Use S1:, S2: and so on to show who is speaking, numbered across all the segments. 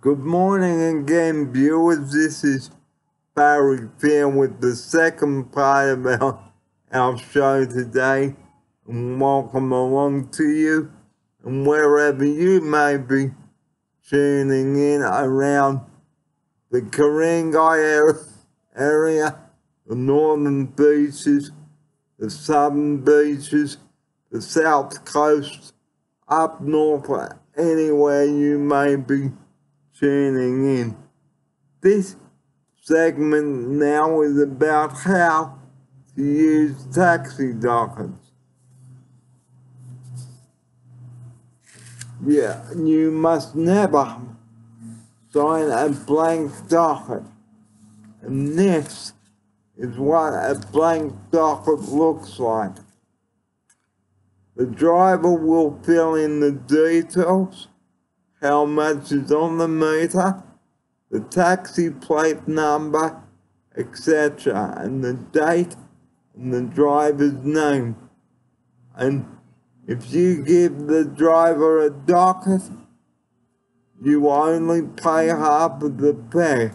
S1: Good morning again, viewers. This is Barry Fair with the second part of our show today. And welcome along to you, and wherever you may be tuning in around the Ku-ring-gai area, the northern beaches, the southern beaches, the south coast, up north, anywhere you may be tuning in. This segment now is about how to use taxi dockets. You must never sign a blank docket, and this is what a blank docket looks like. The driver will fill in the details, how much is on the meter, the taxi plate number, etc., and the date and the driver's name. And if you give the driver a docket, you only pay half of the fare.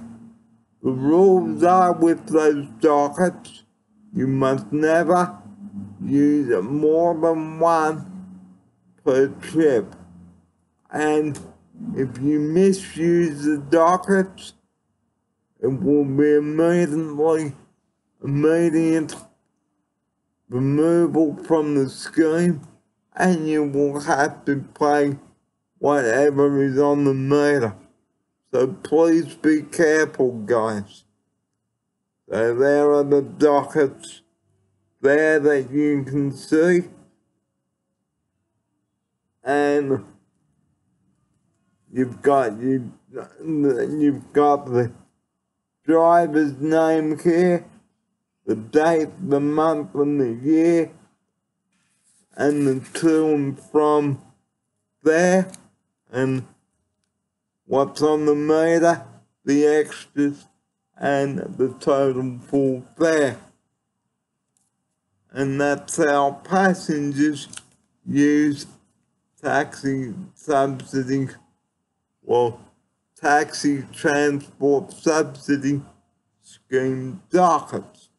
S1: The rules are with those dockets, you must never use more than one per trip. And if you misuse the dockets, it will be immediate removal from the scheme, and you will have to pay whatever is on the meter. So please be careful, guys. So there are the dockets there that you can see. And you've got the driver's name here, the date, the month and the year, and the to and from there, and what's on the meter, the extras, and the total full fare. And that's how passengers use taxi subsidy, taxi transport subsidy scheme dockets.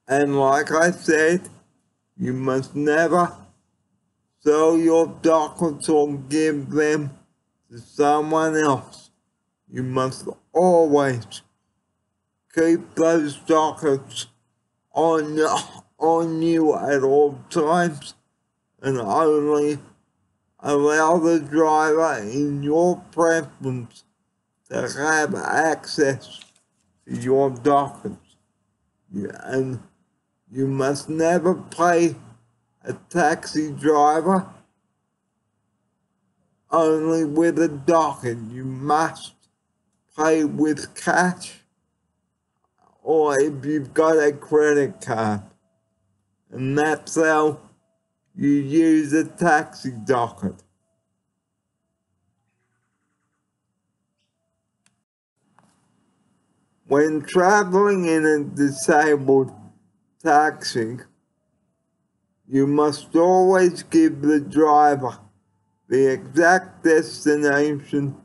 S1: And like I said, you must never sell your dockets or give them to someone else. You must always keep those dockets on you at all times, and only allow the driver in your preference to have access to your dockets. And you must never pay a taxi driver only with a docket. You must pay with cash, or if you've got a credit card. And that's how you use a taxi docket. When traveling in a disabled taxi, you must always give the driver the exact destination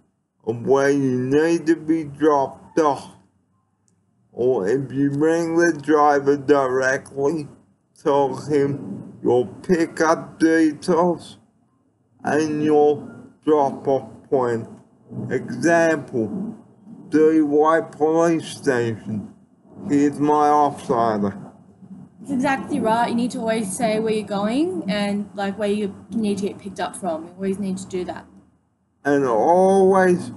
S1: of where you need to be dropped off. Or if you ring the driver directly, tell him your pickup details and your drop-off point. Example, DY Police Station. Here's my offsider.
S2: That's exactly right. You need to always say where you're going and like where you need to get picked up from. You always need to do that.
S1: And always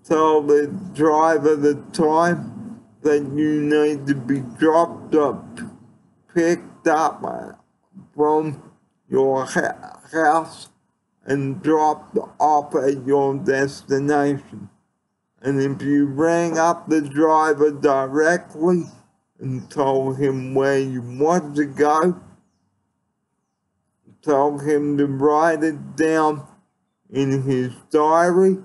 S1: tell the driver the time that you need to be dropped up, picked up from your house and dropped off at your destination. And if you ring up the driver directly and tell him where you want to go, tell him to write it down in his diary,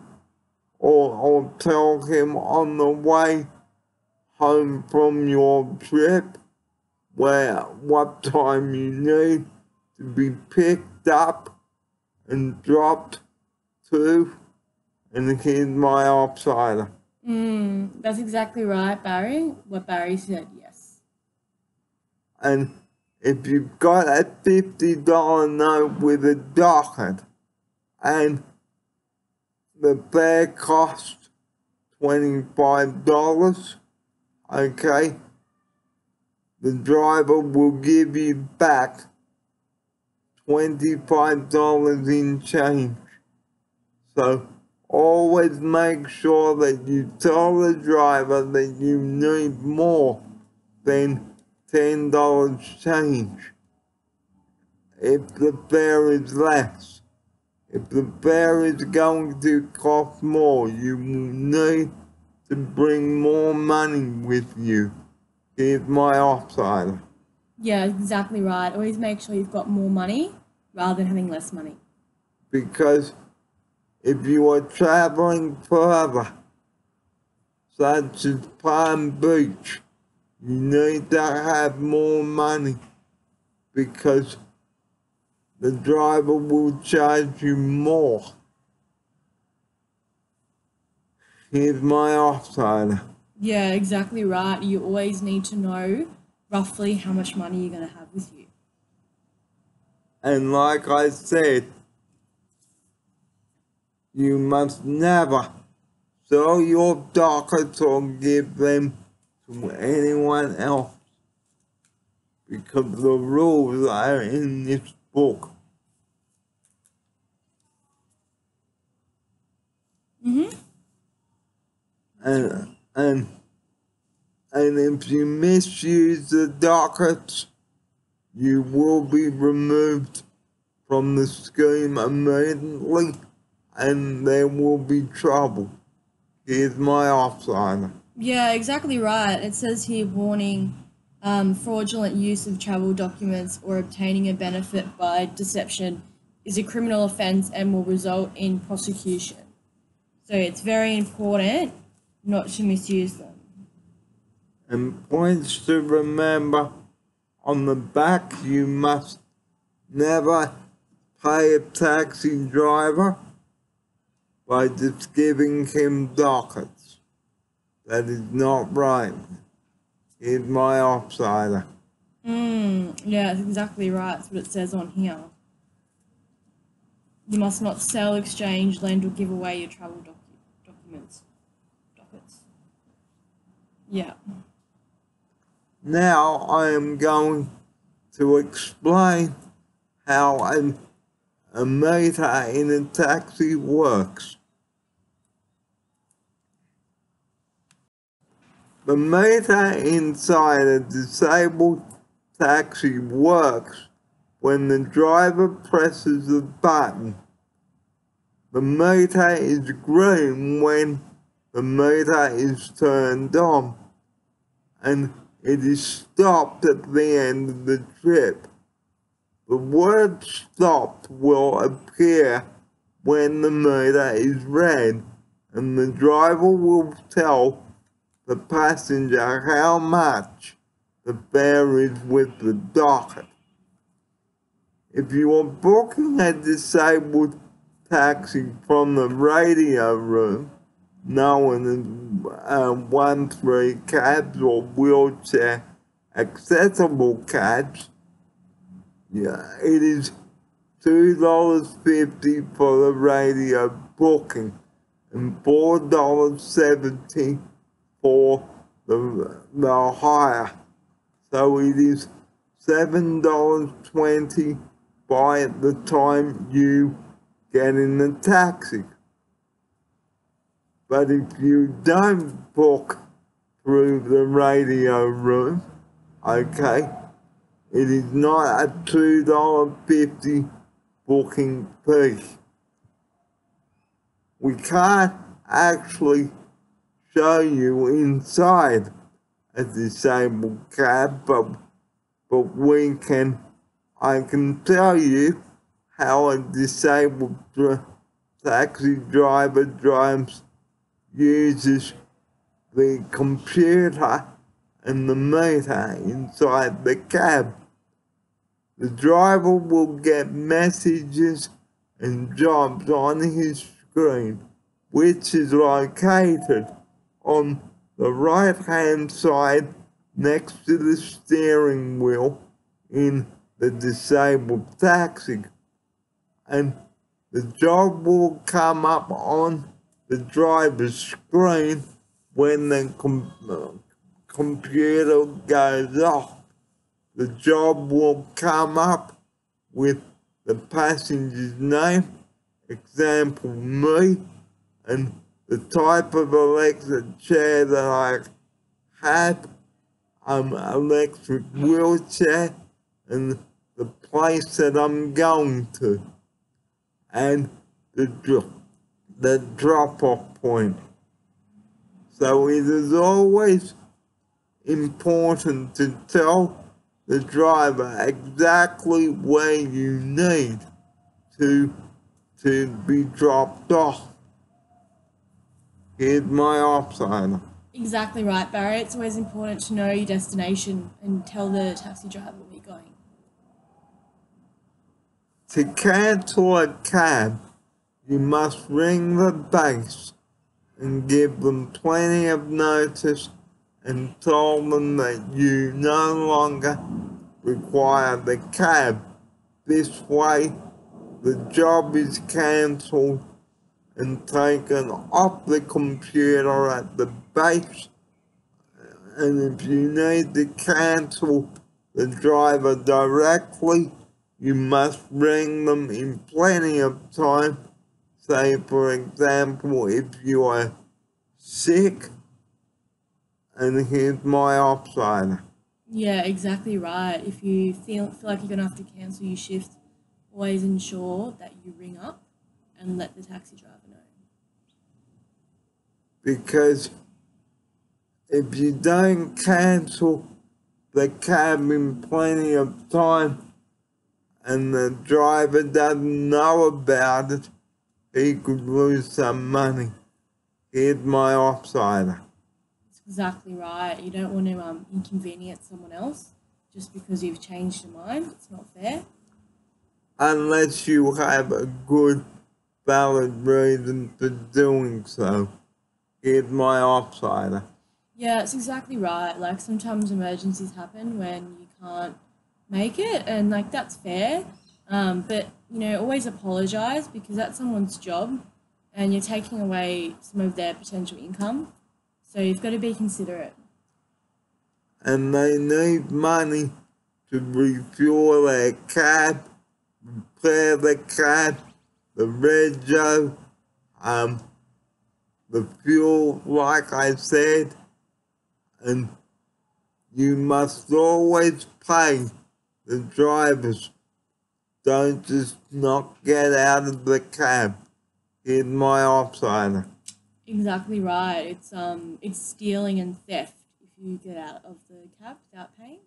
S1: or tell him on the way home from your trip what time you need to be picked up and dropped to and here's my offsider.
S2: That's exactly right, Barry. What Barry said, yes.
S1: And if you've got a $50 note with a docket and the fare costs $25, okay, the driver will give you back $25 in change. So always make sure that you tell the driver that you need more than $10 change if the fare is less. If the fare is going to cost more, you will need to bring more money with you. Here's my offsider.
S2: Yeah, exactly right. Always make sure you've got more money rather than having less money.
S1: Because if you are traveling further, such as Palm Beach, you need to have more money because the driver will charge you more. Here's my offsider.
S2: Yeah, exactly right. You always need to know roughly how much money you're going to have with you.
S1: And like I said, you must never sell your dockets or give them to anyone else because the rules are in this book. And if you misuse the dockets, you will be removed from the scheme immediately and there will be trouble. Here's my offsider.
S2: Yeah, exactly right. It says here warning fraudulent use of travel documents or obtaining a benefit by deception is a criminal offence and will result in prosecution. So it's very important not to misuse them.
S1: And points to remember, on the back you must never pay a taxi driver by just giving him dockets. That is not right. Here's my offsider.
S2: Yeah, that's exactly right. That's what it says on here. You must not sell, exchange, lend, or give away your travel documents. Dockets. Yeah.
S1: Now I am going to explain how a meter in a taxi works. The meter inside a disabled taxi works when the driver presses the button. The meter is green when the meter is turned on, and it is stopped at the end of the trip. The word "stop" will appear when the meter is red, and the driver will tell the passenger how much the fare is with the docket. If you are booking a disabled taxi from the radio room, known as 1-3 cabs or wheelchair accessible cabs, it is $2.50 for the radio booking and $4.70 for the hire. So it is $7.20 by the time you get in the taxi. But if you don't book through the radio room, okay, it is not a $2.50 booking fee. We can't actually show you inside a disabled cab, but I can tell you how a disabled taxi driver uses the computer and the meter inside the cab. The driver will get messages and jobs on his screen which is located on the right-hand side next to the steering wheel in the disabled taxi. And the job will come up on the driver's screen when the computer goes off. The job will come up with the passenger's name, example me, and the type of electric chair that I have, electric wheelchair, and the place that I'm going to, and the drop-off point. So it is always important to tell the driver exactly where you need to be dropped off. Here's my option.
S2: Exactly right, Barry. It's always important to know your destination and tell the taxi driver where you're going.
S1: To cancel a cab, you must ring the base and give them plenty of notice and tell them that you no longer require the cab. This way, the job is cancelled and taken off the computer at the base. And if you need to cancel the driver directly, you must ring them in plenty of time. Say, for example, if you are sick, and here's my option.
S2: Yeah, exactly right. If you feel like you're going to have to cancel your shift, always ensure that you ring up and let the taxi driver know.
S1: Because if you don't cancel the cab in plenty of time and the driver doesn't know about it, he could lose some money. Here's my option.
S2: Exactly right. You don't want to inconvenience someone else just because you've changed your mind. It's not fair.
S1: Unless you have a good, valid reason for doing so. Here's my option.
S2: Yeah, it's exactly right. Like sometimes emergencies happen when you can't make it, and like that's fair. But you know, always apologize because that's someone's job, and you're taking away some of their potential income. So you've got to be considerate.
S1: And they need money to refuel their cab, repair the cab, the rego, the fuel, like I said, and you must always pay the drivers. Don't just not get out of the cab. Here's my option.
S2: Exactly right. It's stealing and theft if you get out of the cab without paying,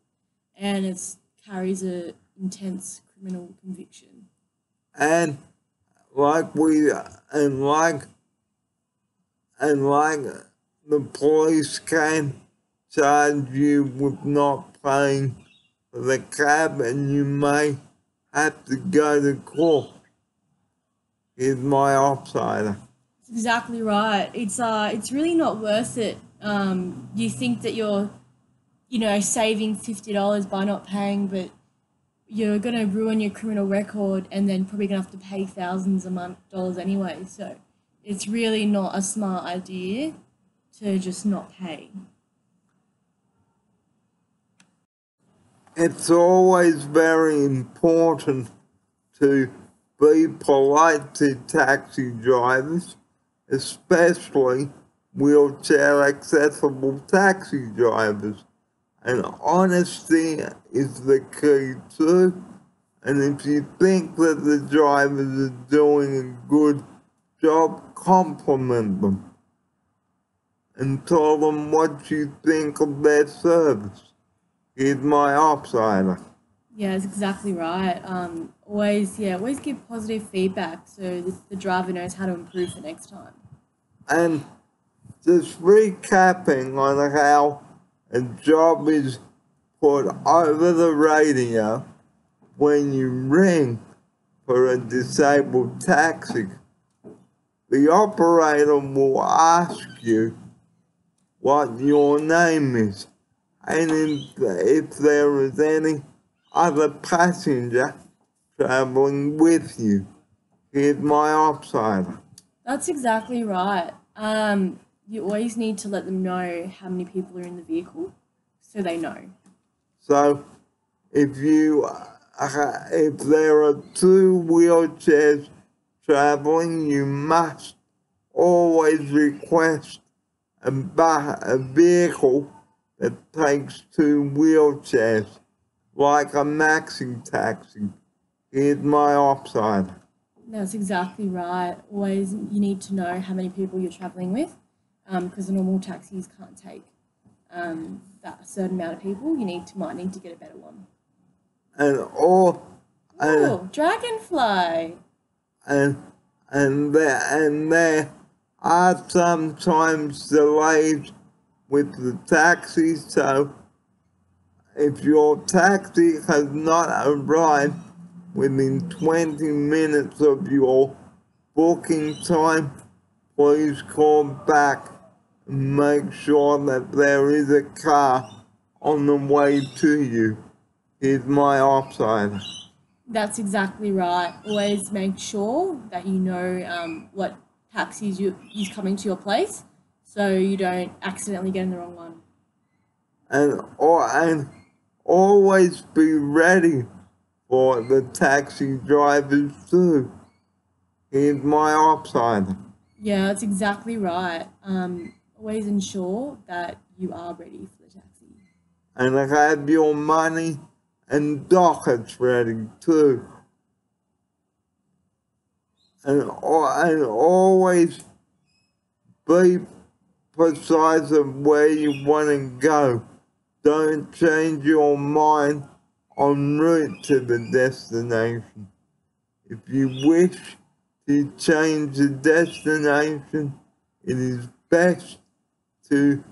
S2: and it carries a intense criminal conviction.
S1: And like the police can charge you with not paying for the cab, and you may have to go to court. Here's my option.
S2: Exactly right. It's really not worth it. You think that you're, saving $50 by not paying, but you're gonna ruin your criminal record and then probably gonna have to pay thousands of dollars anyway. So it's really not a smart idea to just not pay.
S1: It's always very important to be polite to taxi drivers, especially wheelchair accessible taxi drivers. And honesty is the key too. And if you think that the drivers are doing a good job, compliment them. And tell them what you think of their service. Here's my option.
S2: Yeah, that's exactly right. Always give positive feedback so the driver knows how to improve for next time.
S1: And just recapping on how a job is put over the radio when you ring for a disabled taxi. the operator will ask you what your name is, and if there is any other passenger traveling with you. Here's my opsider.
S2: That's exactly right. You always need to let them know how many people are in the vehicle, so they know.
S1: So, if there are 2 wheelchairs traveling, you must always request a vehicle that takes 2 wheelchairs, like a maxi taxi. Here's my opsider.
S2: That's exactly right. Always, you need to know how many people you're traveling with, because the normal taxis can't take that certain amount of people. Might need to get a better one. Dragonfly.
S1: And there are sometimes delays with the taxi, so if your taxi has not arrived within 20 minutes of your booking time, please call back and make sure that there is a car on the way to you. Here's my opsider.
S2: That's exactly right. Always make sure that you know what taxis is coming to your place, so you don't accidentally get in the wrong one.
S1: And always be ready for the taxi drivers too. Here's my opsider.
S2: Yeah, that's exactly right. Always ensure that you are ready for the taxi.
S1: And have your money and dockets ready too. And always be precise of where you want to go. Don't change your mind en route to the destination. If you wish to change the destination, it is best to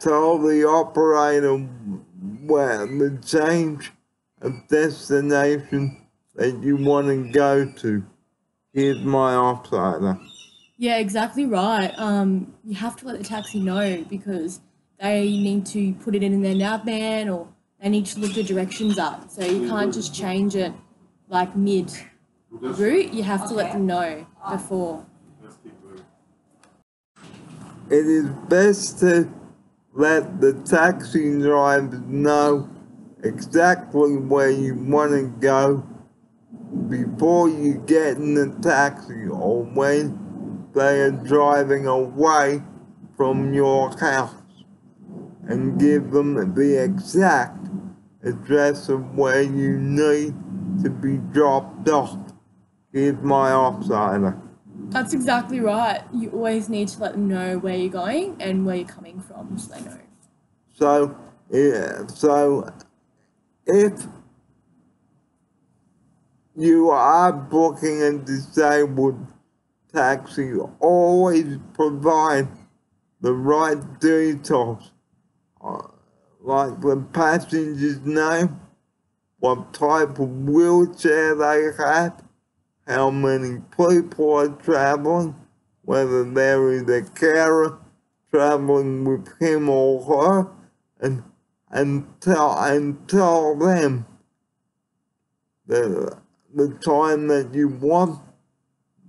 S1: tell the operator where the change of destination that you want to go to. Here's my opsider.
S2: Yeah, exactly right. You have to let the taxi know because they need to put it in their navman or they need to look the directions up. So you can't just change it like mid route. You have to let them know before.
S1: It is best to let the taxi drivers know exactly where you want to go before you get in the taxi or when they are driving away from your house, and give them the exact address of where you need to be dropped off. Here's my opsider.
S2: That's exactly right. You always need to let them know where you're going and where you're coming from so they know.
S1: So if you are booking a disabled taxi, always provide the right details, like the passenger's name, what type of wheelchair they have, how many people are traveling, whether there is a carer traveling with him or her, and tell them the time that you want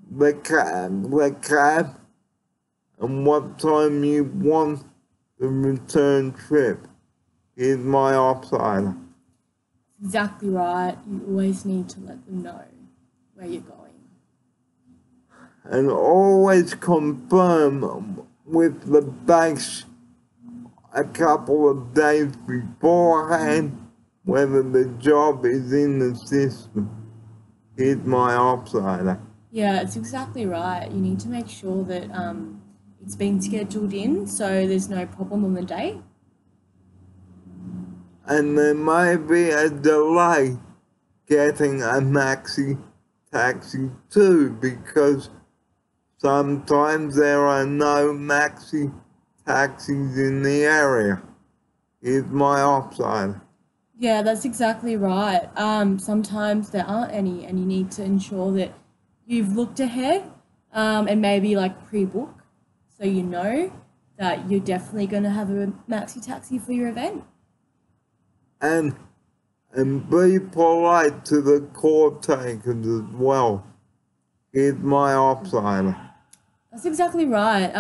S1: the cab and what time you want the return trip. Here's my opsider.
S2: Exactly right. You always need to let them know where you're going.
S1: And always confirm with the base a couple of days beforehand whether the job is in the system. Here's my opsider.
S2: Yeah, it's exactly right. You need to make sure that it's been scheduled in so there's no problem on the day.
S1: And there may be a delay getting a maxi taxi too, because sometimes there are no maxi taxis in the area. Here's my opsider.
S2: Yeah, that's exactly right. Sometimes there aren't any, and you need to ensure that you've looked ahead and maybe like pre-book so you know that you're definitely going to have a maxi taxi for your event.
S1: And be polite to the court takers as well. Here's my offsider.
S2: That's exactly right.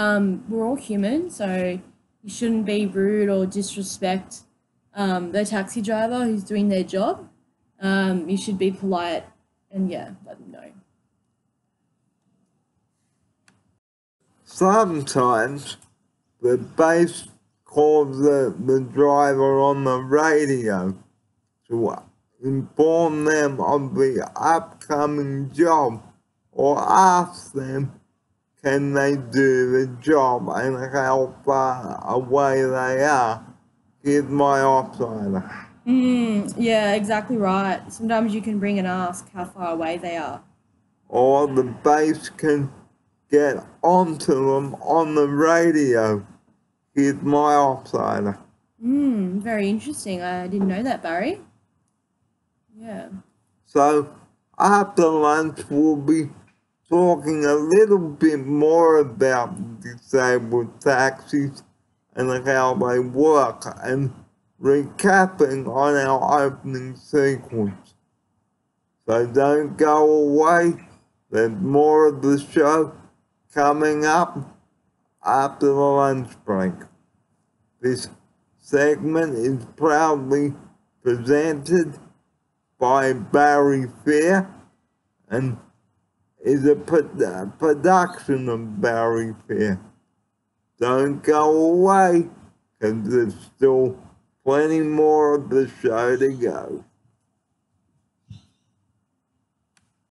S2: We're all human, so you shouldn't be rude or disrespect the taxi driver who's doing their job. You should be polite and yeah, let them know.
S1: Sometimes the base calls the driver on the radio to inform them of the upcoming job or ask them can they do the job and how far away they are. Here's my offsider.
S2: Yeah, exactly right. Sometimes you can ring and ask how far away they are.
S1: Or the base can get onto them on the radio. Here's my offsider.
S2: Very interesting. I didn't know that, Barry. Yeah.
S1: So after lunch we'll be talking a little bit more about disabled taxis and how they work and recapping on our opening sequence. So don't go away, there's more of the show coming up after the lunch break. This segment is proudly presented by Barry Fair and is a production of Barry Fair. Don't go away, because there's still plenty more of the show to go.